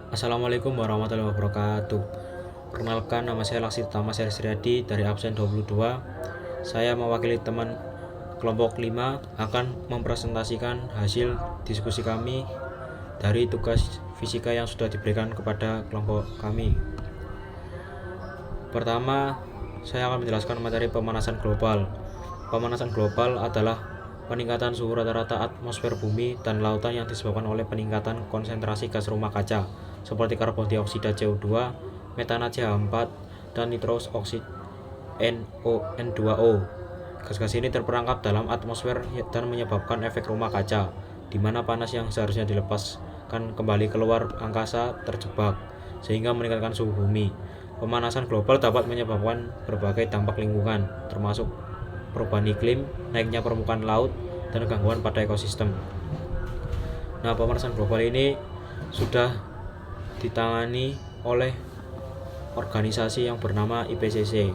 Assalamualaikum warahmatullahi wabarakatuh. Perkenalkan, nama saya Laksitama Sriadi dari absen 22. Saya mewakili teman kelompok 5 akan mempresentasikan hasil diskusi kami dari tugas fisika yang sudah diberikan kepada kelompok kami. Pertama, saya akan menjelaskan materi pemanasan global. Pemanasan global adalah peningkatan suhu rata-rata atmosfer bumi dan lautan yang disebabkan oleh peningkatan konsentrasi gas rumah kaca seperti karbon dioksida CO2, metana CH4, dan nitrous oxide N2O. Gas-gas ini terperangkap dalam atmosfer dan menyebabkan efek rumah kaca, di mana panas yang seharusnya dilepaskan kembali keluar angkasa terjebak, sehingga meningkatkan suhu bumi. Pemanasan global dapat menyebabkan berbagai dampak lingkungan, termasuk perubahan iklim, naiknya permukaan laut, dan gangguan pada ekosistem. Nah, pemanasan global ini sudah ditangani oleh organisasi yang bernama IPCC.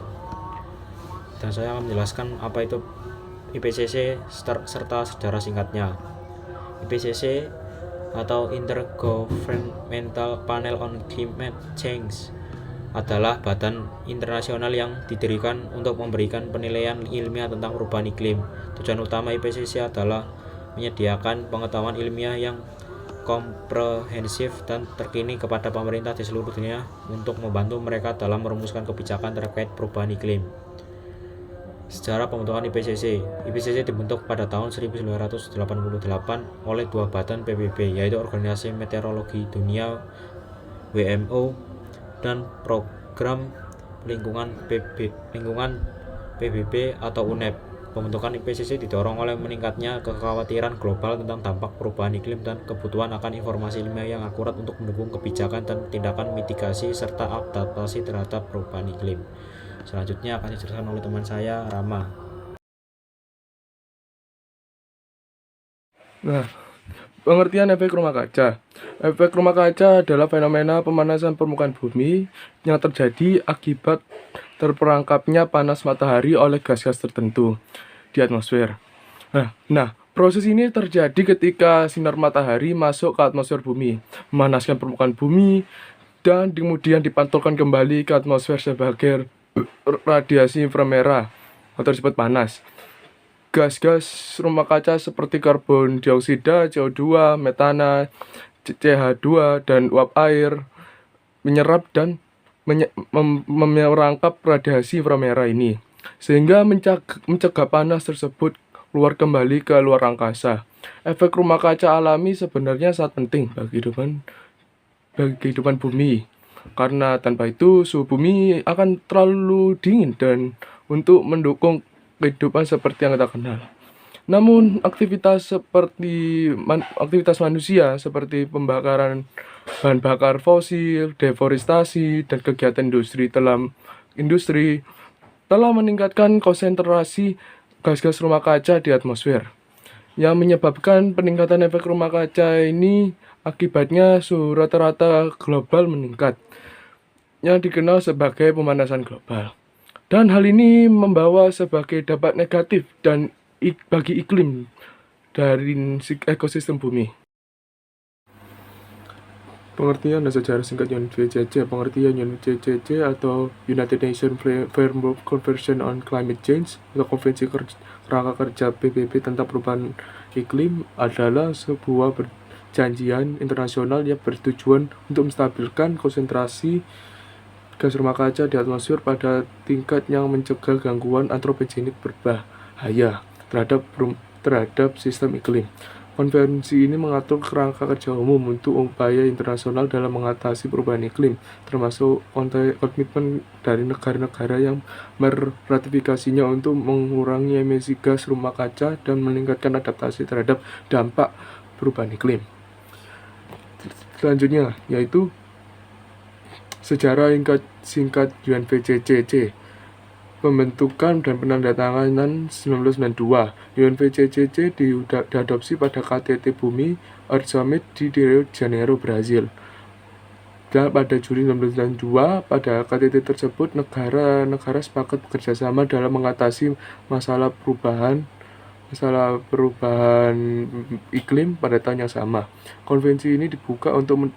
Dan saya akan menjelaskan apa itu IPCC serta sejarah singkatnya. IPCC atau Intergovernmental Panel on Climate Change adalah badan internasional yang didirikan untuk memberikan penilaian ilmiah tentang perubahan iklim. Tujuan utama IPCC adalah menyediakan pengetahuan ilmiah yang komprehensif dan terkini kepada pemerintah di seluruh dunia untuk membantu mereka dalam merumuskan kebijakan terkait perubahan iklim. Sejarah pembentukan IPCC. IPCC dibentuk pada tahun 1988 oleh dua badan PBB, yaitu Organisasi Meteorologi Dunia WMO dan Program Lingkungan PBB atau UNEP. Pembentukan IPCC didorong oleh meningkatnya kekhawatiran global tentang dampak perubahan iklim dan kebutuhan akan informasi ilmiah yang akurat untuk mendukung kebijakan dan tindakan mitigasi serta adaptasi terhadap perubahan iklim. Selanjutnya akan dijelaskan oleh teman saya, Rama. Nah, pengertian efek rumah kaca. Efek rumah kaca adalah fenomena pemanasan permukaan bumi yang terjadi akibat terperangkapnya panas matahari oleh gas-gas tertentu di atmosfer. Nah, proses ini terjadi ketika sinar matahari masuk ke atmosfer bumi, memanaskan permukaan bumi, dan kemudian dipantulkan kembali ke atmosfer sebagai radiasi inframerah atau disebut panas. Gas-gas rumah kaca seperti karbon dioksida, CO2, metana, CH2, dan uap air menyerap dan merangkap radiasi inframerah ini, sehingga mencegah panas tersebut keluar kembali ke luar angkasa. Efek rumah kaca alami sebenarnya sangat penting bagi kehidupan bumi, karena tanpa itu suhu bumi akan terlalu dingin dan untuk mendukung kehidupan seperti yang kita kenal. Namun aktivitas manusia seperti pembakaran bahan bakar fosil, deforestasi, dan kegiatan industri telah meningkatkan konsentrasi gas-gas rumah kaca di atmosfer, yang menyebabkan peningkatan efek rumah kaca ini. Akibatnya suhu rata-rata global meningkat, yang dikenal sebagai pemanasan global. Dan hal ini membawa sebagai dampak negatif bagi iklim dari ekosistem bumi. Pengertian dan sejarah singkat UNFCCC. Pengertian UNFCCC atau United Nations Framework Convention on Climate Change atau Konvensi Kerangka Kerja PBB tentang perubahan iklim adalah sebuah perjanjian internasional yang bertujuan untuk menstabilkan konsentrasi gas rumah kaca di atmosfer pada tingkat yang mencegah gangguan antropogenik berbahaya terhadap sistem iklim. Konvensi ini mengatur kerangka kerja umum untuk upaya internasional dalam mengatasi perubahan iklim, termasuk komitmen dari negara-negara yang meratifikasinya untuk mengurangi emisi gas rumah kaca dan meningkatkan adaptasi terhadap dampak perubahan iklim. Selanjutnya, yaitu sejarah singkat UNFCCC. Pembentukan dan penandatanganan 1992. UNFCCC diadopsi pada KTT Bumi Earth Summit di Rio de Janeiro, Brazil. Dan pada Juli 1992, pada KTT tersebut negara-negara sepakat bekerjasama dalam mengatasi masalah perubahan iklim pada tahun yang sama. Konvensi ini dibuka untuk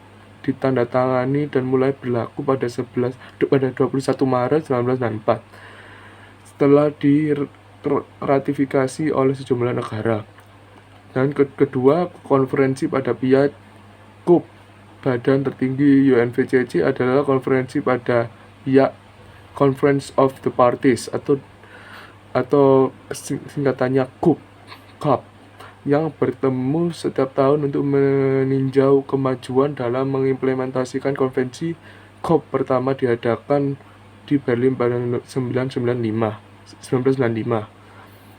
ditandatangani dan mulai berlaku pada 21 Maret 1964 setelah diratifikasi oleh sejumlah negara. Dan kedua, konferensi pada Piat COP, badan tertinggi UNFCCC, adalah konferensi pada Piat Conference of the Parties atau singkatannya COP, yang bertemu setiap tahun untuk meninjau kemajuan dalam mengimplementasikan konvensi COP pertama diadakan di Berlin pada 1995.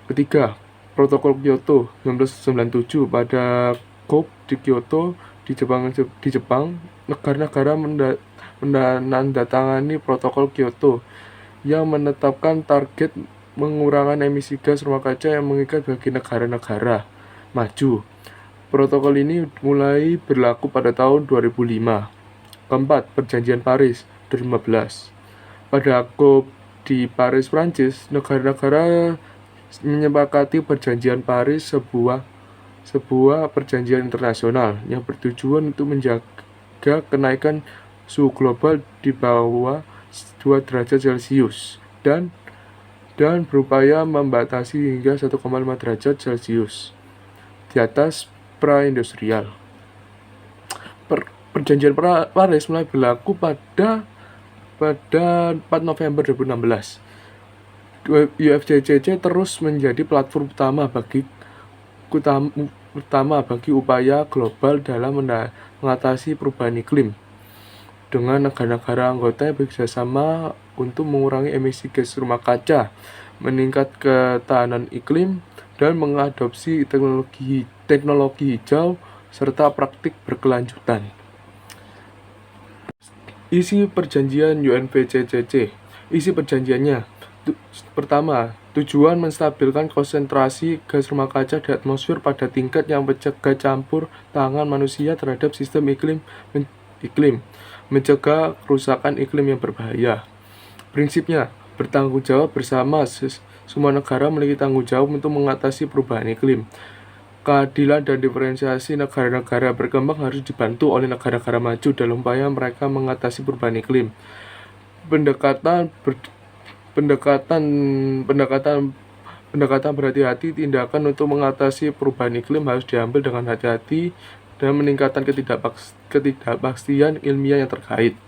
Ketiga, Protokol Kyoto 1997. Pada COP di Kyoto di Jepang, negara-negara menandatangani Protokol Kyoto yang menetapkan target pengurangan emisi gas rumah kaca yang mengikat bagi negara-negara maju. Protokol ini mulai berlaku pada tahun 2005. Keempat, Perjanjian Paris 2015. Pada COP di Paris, Prancis, negara-negara menyepakati Perjanjian Paris, sebuah perjanjian internasional yang bertujuan untuk menjaga kenaikan suhu global di bawah 2 derajat Celcius dan berupaya membatasi hingga 1,5 derajat Celcius di atas pra-industrial. Perjanjian Paris mulai berlaku pada 4 November 2016. UNFCCC terus menjadi platform utama bagi upaya global dalam mengatasi perubahan iklim, dengan negara-negara anggota yang bekerjasama untuk mengurangi emisi gas rumah kaca, meningkat ketahanan iklim, dan mengadopsi teknologi hijau serta praktik berkelanjutan. Isi perjanjian UNFCCC. Isi perjanjiannya: pertama, tujuan menstabilkan konsentrasi gas rumah kaca di atmosfer pada tingkat yang mencegah campur tangan manusia terhadap sistem iklim, mencegah kerusakan iklim yang berbahaya. Prinsipnya, bertanggung jawab bersama. Semua negara memiliki tanggung jawab untuk mengatasi perubahan iklim. Keadilan dan diferensiasi negara-negara berkembang harus dibantu oleh negara-negara maju dalam upaya mereka mengatasi perubahan iklim. Pendekatan berhati-hati. Tindakan untuk mengatasi perubahan iklim harus diambil dengan hati-hati dan meningkatkan ketidakpastian ilmiah yang terkait.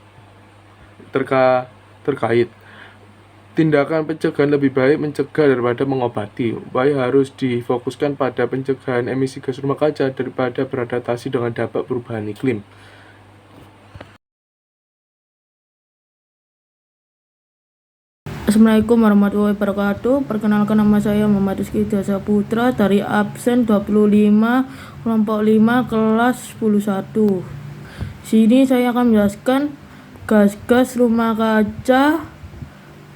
Tindakan pencegahan lebih baik mencegah daripada mengobati. Upaya harus difokuskan pada pencegahan emisi gas rumah kaca daripada beradaptasi dengan dampak perubahan iklim. Assalamualaikum warahmatullahi wabarakatuh. Perkenalkan, nama saya Muhammad Rizky Dasa Putra dari absen 25 kelompok 5 kelas 11. Sini saya akan menjelaskan gas-gas rumah kaca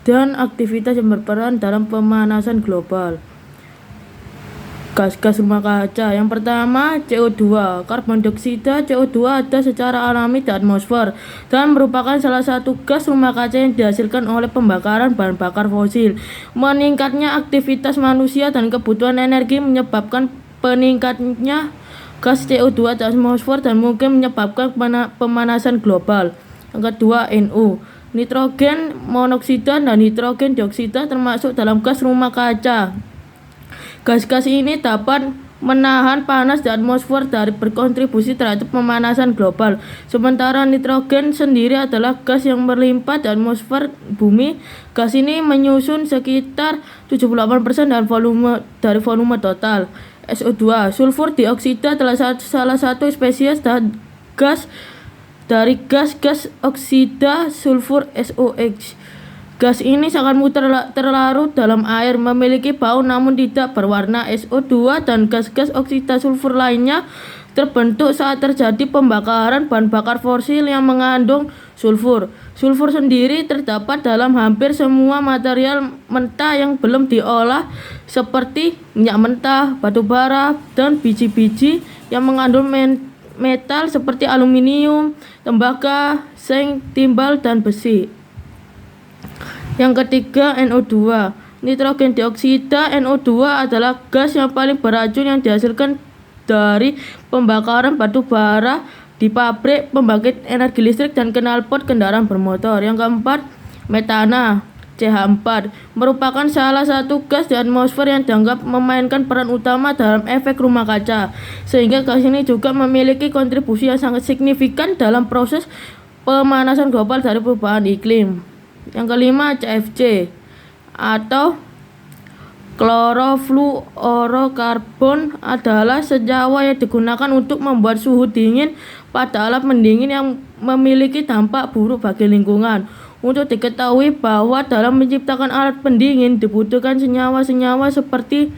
dan aktivitas yang berperan dalam pemanasan global. Gas-gas rumah kaca. Yang pertama, CO2. Karbon dioksida CO2 ada secara alami di atmosfer dan merupakan salah satu gas rumah kaca yang dihasilkan oleh pembakaran bahan bakar fosil. Meningkatnya aktivitas manusia dan kebutuhan energi menyebabkan peningkatnya gas CO2 di atmosfer dan mungkin menyebabkan pemanasan global. Yang kedua, NO. Nitrogen monoksida dan nitrogen dioksida termasuk dalam gas rumah kaca. Gas-gas ini dapat menahan panas di atmosfer dan berkontribusi terhadap pemanasan global. Sementara nitrogen sendiri adalah gas yang berlimpah di atmosfer bumi. Gas ini menyusun sekitar 78% dari volume total. SO2. Sulfur dioksida adalah salah satu spesies gas dari gas oksida sulfur SOx. Gas ini sangat mudah terlarut dalam air, memiliki bau namun tidak berwarna. SO2 dan gas-gas oksida sulfur lainnya terbentuk saat terjadi pembakaran bahan bakar fosil yang mengandung sulfur. Sulfur sendiri terdapat dalam hampir semua material mentah yang belum diolah seperti minyak mentah, batu bara, dan biji-biji yang mengandung metal seperti aluminium, tembaga, seng, timbal, dan besi. Yang ketiga, NO2. Nitrogen dioksida NO2 adalah gas yang paling beracun yang dihasilkan dari pembakaran batu bara di pabrik pembangkit energi listrik dan knalpot kendaraan bermotor. Yang keempat, metana CH4 merupakan salah satu gas di atmosfer yang dianggap memainkan peran utama dalam efek rumah kaca, sehingga gas ini juga memiliki kontribusi yang sangat signifikan dalam proses pemanasan global dari perubahan iklim. Yang kelima, CFC atau klorofluorokarbon adalah senyawa yang digunakan untuk membuat suhu dingin pada alat pendingin yang memiliki dampak buruk bagi lingkungan. Untuk diketahui bahwa dalam menciptakan alat pendingin dibutuhkan senyawa-senyawa seperti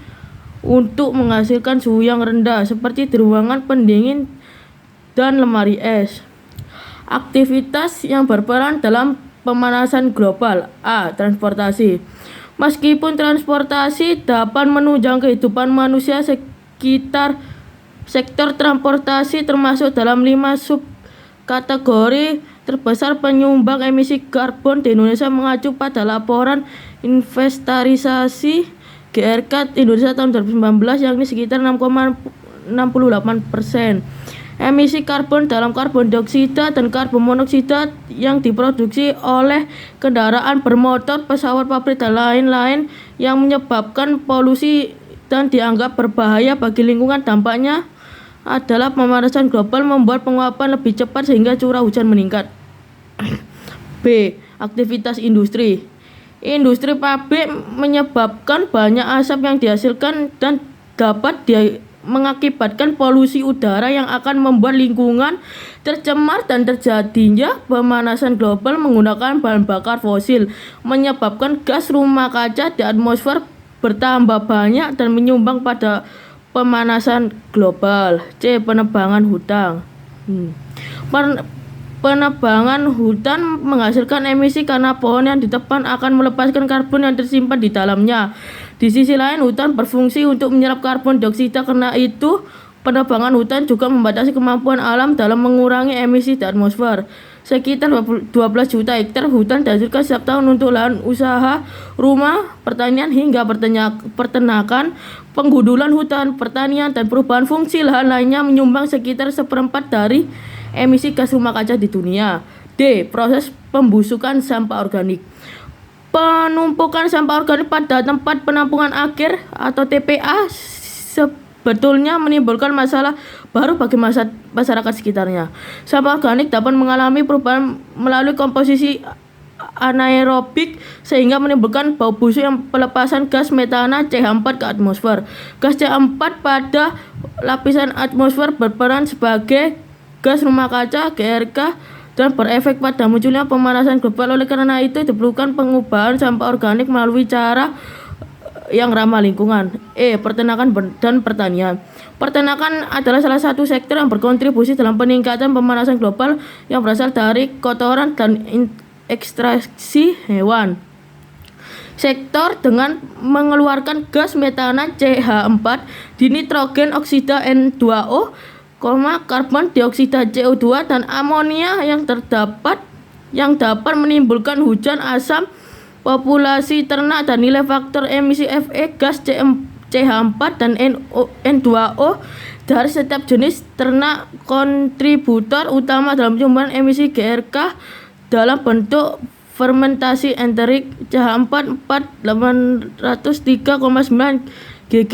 untuk menghasilkan suhu yang rendah seperti di ruangan pendingin dan lemari es. Aktivitas yang berperan dalam pemanasan global. A. Transportasi. Meskipun transportasi dapat menunjang kehidupan manusia, sekitar sektor transportasi termasuk dalam 5 subkategori terbesar penyumbang emisi karbon di Indonesia mengacu pada laporan inventarisasi GRK Indonesia tahun 2019, yakni sekitar 6,68%. Emisi karbon dalam karbon dioksida dan karbon monoksida yang diproduksi oleh kendaraan bermotor, pesawat, pabrik, dan lain-lain yang menyebabkan polusi dan dianggap berbahaya bagi lingkungan. Dampaknya adalah pemanasan global membuat penguapan lebih cepat sehingga curah hujan meningkat. B. Aktivitas industri. Industri pabrik menyebabkan banyak asap yang dihasilkan dan dapat mengakibatkan polusi udara yang akan membuat lingkungan tercemar, dan terjadinya pemanasan global menggunakan bahan bakar fosil menyebabkan gas rumah kaca di atmosfer bertambah banyak dan menyumbang pada pemanasan global. C. Penebangan hutan. Penebangan hutan menghasilkan emisi karena pohon yang ditebang akan melepaskan karbon yang tersimpan di dalamnya. Di sisi lain, hutan berfungsi untuk menyerap karbon dioksida. Karena itu, penebangan hutan juga membatasi kemampuan alam dalam mengurangi emisi di atmosfer. Sekitar 12 juta hektar hutan dihasilkan setiap tahun untuk lahan usaha, rumah, pertanian, hingga peternakan. Penggundulan hutan, pertanian, dan perubahan fungsi lahan lainnya menyumbang sekitar 1/4 dari emisi gas rumah kaca di dunia. D. Proses pembusukan sampah organik. Penumpukan sampah organik pada tempat penampungan akhir atau TPA sebetulnya menimbulkan masalah baru bagi masyarakat sekitarnya. Sampah organik dapat mengalami perubahan melalui komposisi anaerobik sehingga menimbulkan bau busuk yang pelepasan gas metana CH4 ke atmosfer. Gas CH4 pada lapisan atmosfer berperan sebagai gas rumah kaca GRK dan berefek pada munculnya pemanasan global. Oleh karena itu diperlukan pengubahan sampah organik melalui cara yang ramah lingkungan. E. Peternakan dan pertanian. Peternakan adalah salah satu sektor yang berkontribusi dalam peningkatan pemanasan global yang berasal dari kotoran dan ekstraksi hewan. Sektor dengan mengeluarkan gas metana CH4, dinitrogen oksida N2O, karbon dioksida CO2, dan amonia yang dapat menimbulkan hujan asam, populasi ternak, dan nilai faktor emisi Fe, gas CH4 dan N2O dari setiap jenis ternak kontributor utama dalam penyumbang emisi GRK dalam bentuk fermentasi enterik. CH4 803,9 Gg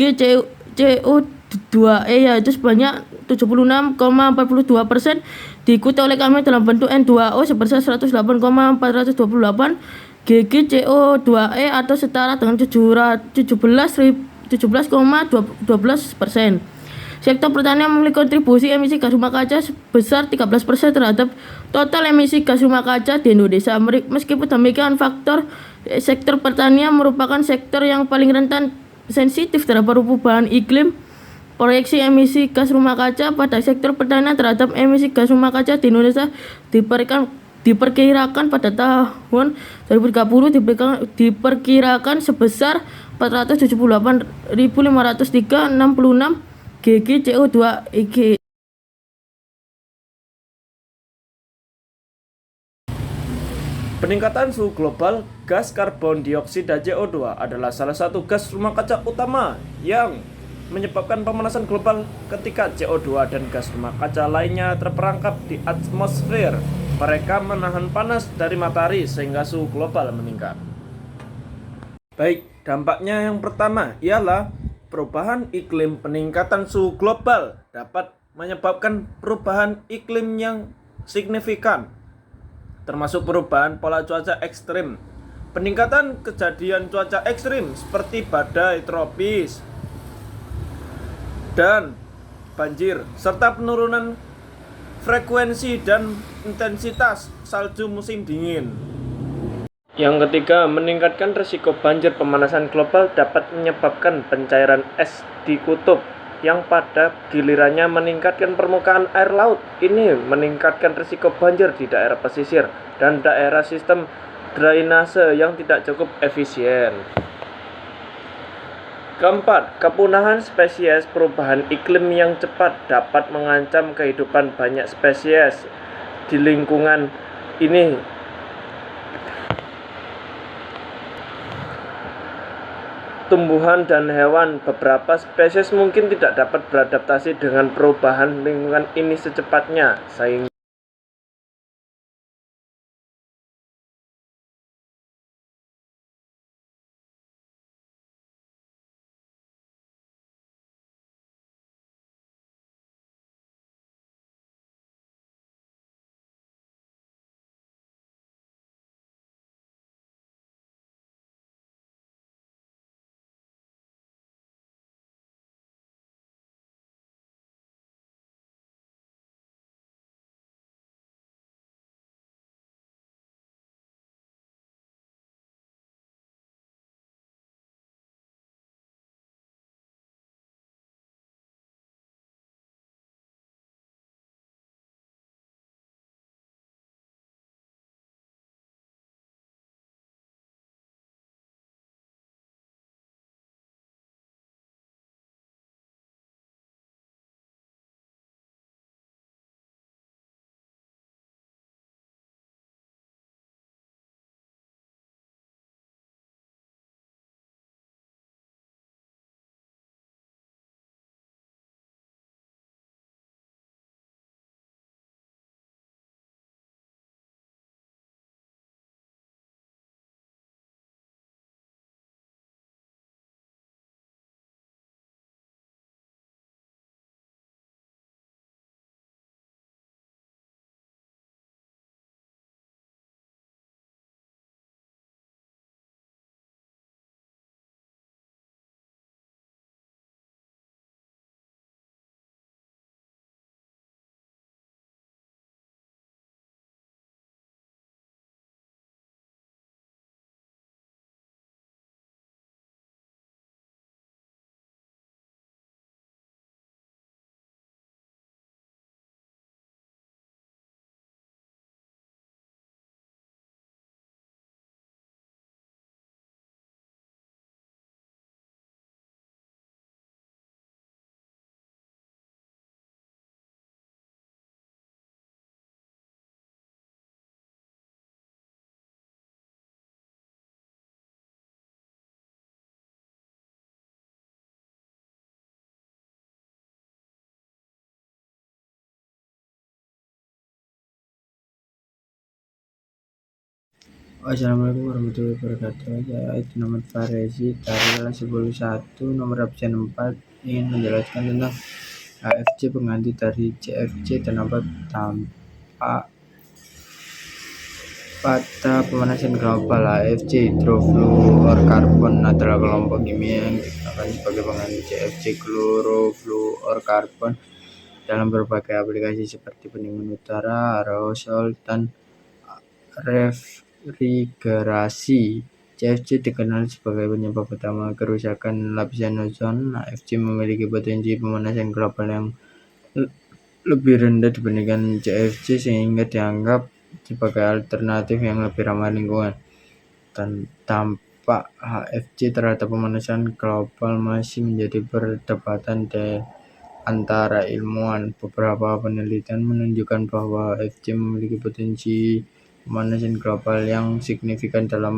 CO2e, yaitu sebanyak 76,42%, diikuti oleh kami dalam bentuk N2O sebesar 108,428 Gg CO2e atau setara dengan 17,12%. Sektor pertanian memiliki kontribusi emisi gas rumah kaca sebesar 13% terhadap total emisi gas rumah kaca di Indonesia. Meskipun demikian, sektor pertanian merupakan sektor yang paling rentan sensitif terhadap perubahan iklim. Proyeksi emisi gas rumah kaca pada sektor pertanian terhadap emisi gas rumah kaca di Indonesia diperkirakan pada tahun 2030 diperkirakan sebesar 478.503,66 Gg CO2e. Peningkatan suhu global, gas karbon dioksida CO2 adalah salah satu gas rumah kaca utama yang menyebabkan pemanasan global ketika CO2 dan gas rumah kaca lainnya terperangkap di atmosfer. Mereka menahan panas dari matahari sehingga suhu global meningkat. Baik, dampaknya yang pertama ialah perubahan iklim. Peningkatan suhu global dapat menyebabkan perubahan iklim yang signifikan, termasuk perubahan pola cuaca ekstrim. Peningkatan kejadian cuaca ekstrim seperti badai tropis dan banjir, serta penurunan frekuensi dan intensitas salju musim dingin. Yang ketiga, meningkatkan risiko banjir. Pemanasan global dapat menyebabkan pencairan es di kutub yang pada gilirannya meningkatkan permukaan air laut. Ini meningkatkan risiko banjir di daerah pesisir dan daerah sistem drainase yang tidak cukup efisien. Keempat, kepunahan spesies. Perubahan iklim yang cepat dapat mengancam kehidupan banyak spesies di lingkungan ini. Tumbuhan dan hewan, beberapa spesies mungkin tidak dapat beradaptasi dengan perubahan lingkungan ini secepatnya, sehingga Wassalamualaikum warahmatullahi wabarakatuh. Saya Aidin Ahmad Farezi dari kelas 101 nomor absen 4 ingin menjelaskan tentang HFC pengganti dari CFC. Terdapat dampak pada pemanasan global. HFC hydrofluorokarbon adalah kelompok kimia yang digunakan sebagai pengganti CFC klorofluorokarbon dalam berbagai aplikasi seperti pendingin udara, aerosol, dan refrigerasi. CFC dikenal sebagai penyebab utama kerusakan lapisan ozon. HFC memiliki potensi pemanasan global yang lebih rendah dibandingkan CFC sehingga dianggap sebagai alternatif yang lebih ramah lingkungan. Dan dampak HFC terhadap pemanasan global masih menjadi perdebatan antara ilmuwan. Beberapa penelitian menunjukkan bahwa HFC memiliki potensi pemanasan global yang signifikan dalam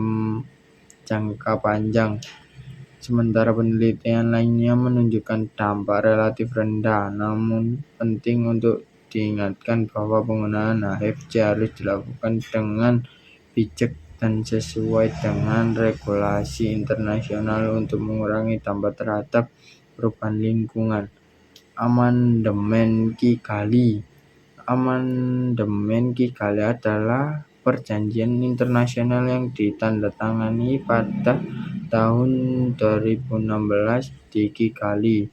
jangka panjang. Sementara penelitian lainnya menunjukkan dampak relatif rendah, namun penting untuk diingatkan bahwa penggunaan HFC harus dilakukan dengan bijak dan sesuai dengan regulasi internasional untuk mengurangi dampak terhadap perubahan lingkungan. Amandemen Kigali adalah perjanjian internasional yang ditandatangani pada tahun 2016 di Kigali,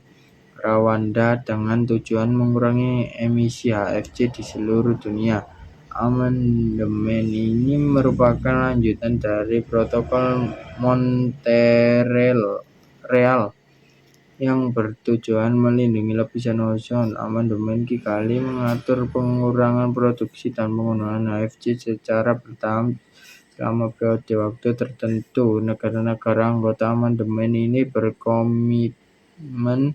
Rwanda dengan tujuan mengurangi emisi HFC di seluruh dunia. Amandemen ini merupakan lanjutan dari Protokol Montreal yang bertujuan melindungi lapisan ozon. Amandemen Kigali mengatur pengurangan produksi dan penggunaan HFC secara bertahap selama periode waktu tertentu. Negara-negara anggota amandemen ini berkomitmen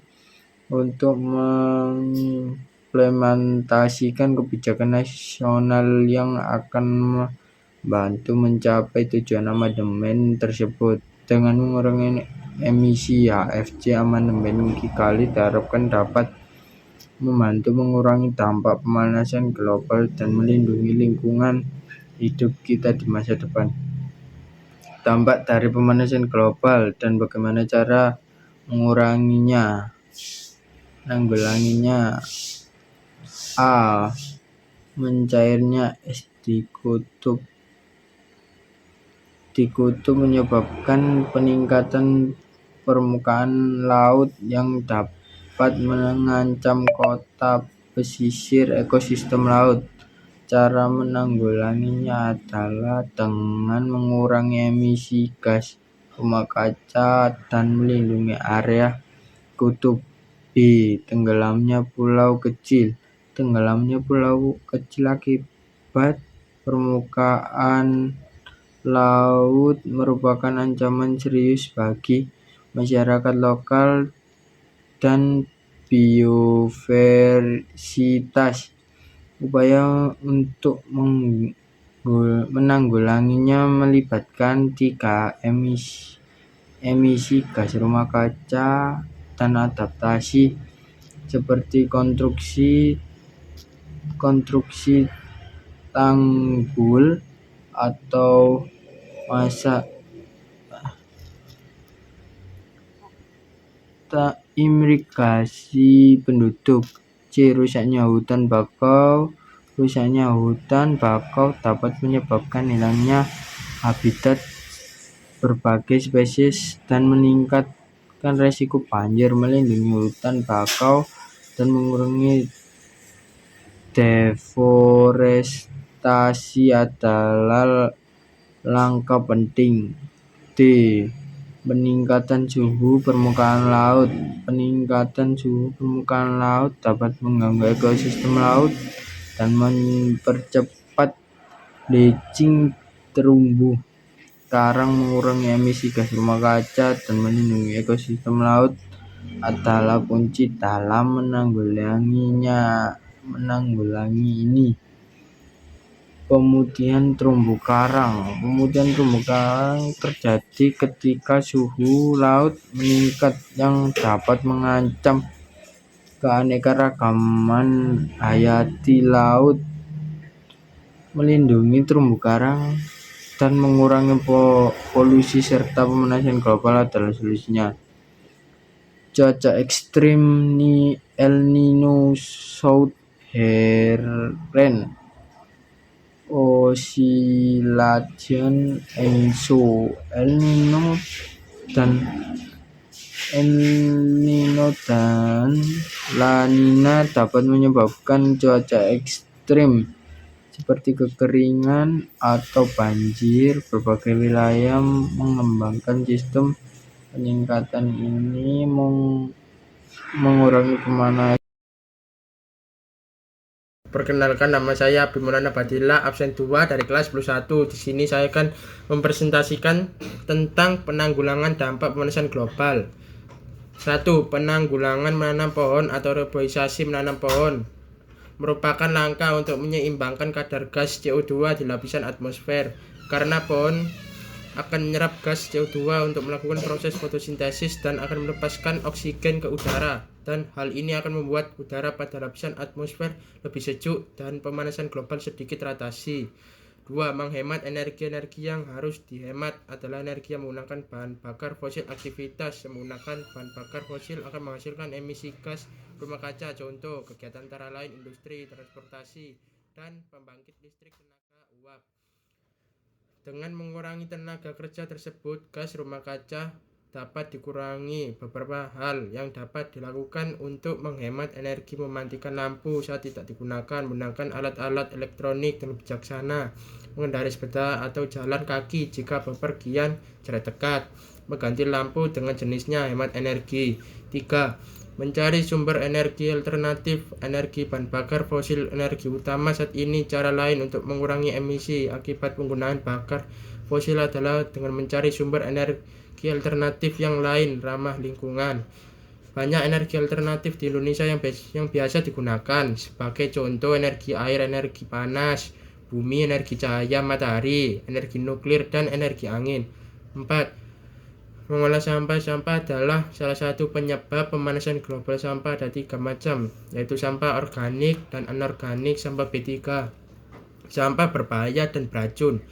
untuk mengimplementasikan kebijakan nasional yang akan membantu mencapai tujuan amandemen tersebut. Dengan mengurangi emisi HFC, amandemen Kigali diharapkan dapat membantu mengurangi dampak pemanasan global dan melindungi lingkungan hidup kita di masa depan. Dampak dari pemanasan global dan bagaimana cara menanggulanginya. A. Mencairnya es di kutub menyebabkan peningkatan permukaan laut yang dapat mengancam kota pesisir ekosistem laut. Cara menanggulanginya adalah dengan mengurangi emisi gas rumah kaca dan melindungi area kutub. B. Tenggelamnya pulau kecil akibat permukaan laut merupakan ancaman serius bagi masyarakat lokal dan biodiversitas. Upaya untuk menanggulanginya melibatkan 3 emisi gas rumah kaca dan adaptasi seperti konstruksi tanggul atau irigasi penduduk. C. Rusaknya hutan bakau dapat menyebabkan hilangnya habitat berbagai spesies dan meningkatkan risiko banjir. Melindungi hutan bakau dan mengurangi deforestasi adalah langkah penting. D. Peningkatan suhu permukaan laut dapat mengganggu ekosistem laut dan mempercepat bleaching terumbu karang. Mengurangi emisi gas rumah kaca dan melindungi ekosistem laut adalah kunci dalam menanggulangi ini. Pemutihan terumbu karang terjadi ketika suhu laut meningkat yang dapat mengancam keanekaragaman hayati laut. Melindungi terumbu karang dan mengurangi polusi serta pemanasan global adalah solusinya. Cuaca ekstrim El Nino, Southern Oscillation ENSO. El Nino dan La Nina dapat menyebabkan cuaca ekstrim seperti kekeringan atau banjir. Berbagai wilayah mengembangkan sistem peningkatan ini mengurangi pemanasan. Perkenalkan, nama saya Abimana Badila, absen 2 dari kelas 11. Di sini saya akan mempresentasikan tentang penanggulangan dampak pemanasan global. 1. Penanggulangan menanam pohon atau reboisasi menanam pohon merupakan langkah untuk menyeimbangkan kadar gas CO2 di lapisan atmosfer. Karena pohon akan menyerap gas CO2 untuk melakukan proses fotosintesis dan akan melepaskan oksigen ke udara, dan hal ini akan membuat udara pada lapisan atmosfer lebih sejuk dan pemanasan global sedikit teratasi. 2. Menghemat energi yang harus dihemat adalah energi yang menggunakan bahan bakar fosil. Aktivitas yang menggunakan bahan bakar fosil akan menghasilkan emisi gas rumah kaca. Contoh kegiatan antara lain industri, transportasi, dan pembangkit listrik tenaga uap. Dengan mengurangi tenaga kerja tersebut, gas rumah kaca dapat dikurangi. Beberapa hal yang dapat dilakukan untuk menghemat energi: mematikan lampu saat tidak digunakan, menggunakan alat-alat elektronik dengan bijaksana, mengendarai sepeda atau jalan kaki jika bepergian jarak dekat, mengganti lampu dengan jenisnya, hemat energi. 3. Mencari sumber energi alternatif. Energi bahan bakar fosil energi utama saat ini. Cara lain untuk mengurangi emisi akibat penggunaan bakar fosil adalah dengan mencari sumber energi alternatif yang lain ramah lingkungan. Banyak energi alternatif di Indonesia yang biasa digunakan, sebagai contoh energi air, energi panas bumi, energi cahaya matahari, energi nuklir, dan energi angin. 4. Mengolah sampah. Sampah adalah salah satu penyebab pemanasan global. Sampah ada 3 macam, yaitu sampah organik dan anorganik, sampah B3, sampah berbahaya dan beracun.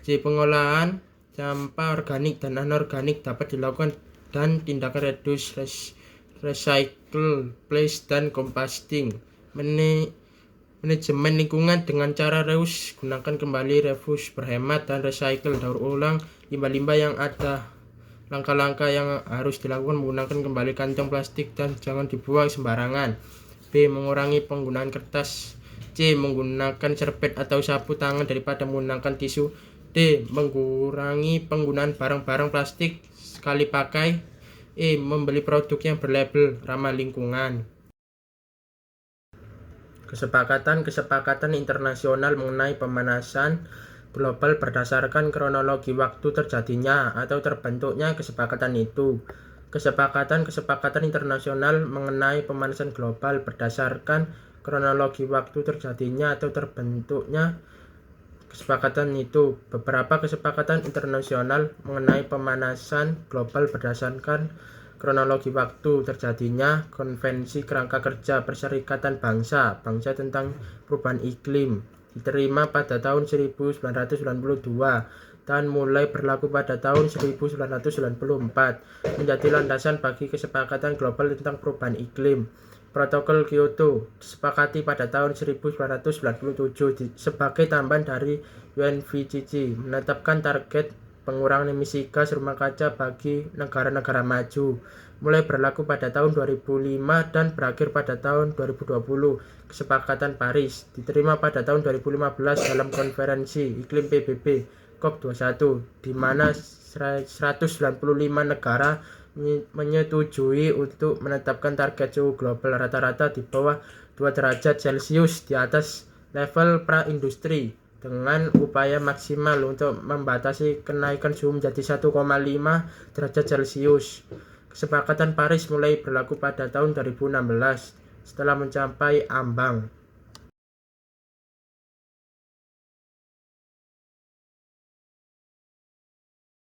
Pengolahan sampah organik dan anorganik dapat dilakukan dan tindakan reduce, recycle, place, dan composting. Manajemen lingkungan dengan cara reuse, gunakan kembali, refuse, berhemat, dan recycle, daur ulang limbah-limbah yang ada. Langkah-langkah yang harus dilakukan: menggunakan kembali kantong plastik dan jangan dibuang sembarangan. B. Mengurangi penggunaan kertas. C. Menggunakan serbet atau sapu tangan daripada menggunakan tisu. D. Mengurangi penggunaan barang-barang plastik sekali pakai. E. Membeli produk yang berlabel ramah lingkungan. Kesepakatan internasional mengenai pemanasan global berdasarkan kronologi waktu terjadinya atau terbentuknya kesepakatan itu. Kesepakatan internasional mengenai pemanasan global berdasarkan kronologi waktu terjadinya atau terbentuknya kesepakatan itu. Beberapa kesepakatan internasional mengenai pemanasan global berdasarkan kronologi waktu terjadinya: Konvensi Kerangka Kerja Perserikatan Bangsa tentang Perubahan Iklim diterima pada tahun 1992 dan mulai berlaku pada tahun 1994, menjadi landasan bagi kesepakatan global tentang perubahan iklim. Protokol Kyoto disepakati pada tahun 1997 sebagai tambahan dari UNFCCC, menetapkan target pengurangan emisi gas rumah kaca bagi negara-negara maju, mulai berlaku pada tahun 2005 dan berakhir pada tahun 2020. Kesepakatan Paris diterima pada tahun 2015 dalam konferensi iklim PBB COP21, di mana 195 negara menyetujui untuk menetapkan target suhu global rata-rata di bawah 2 derajat Celcius di atas level pra-industri, dengan upaya maksimal untuk membatasi kenaikan suhu menjadi 1,5 derajat Celcius. Kesepakatan Paris mulai berlaku pada tahun 2016 setelah mencapai ambang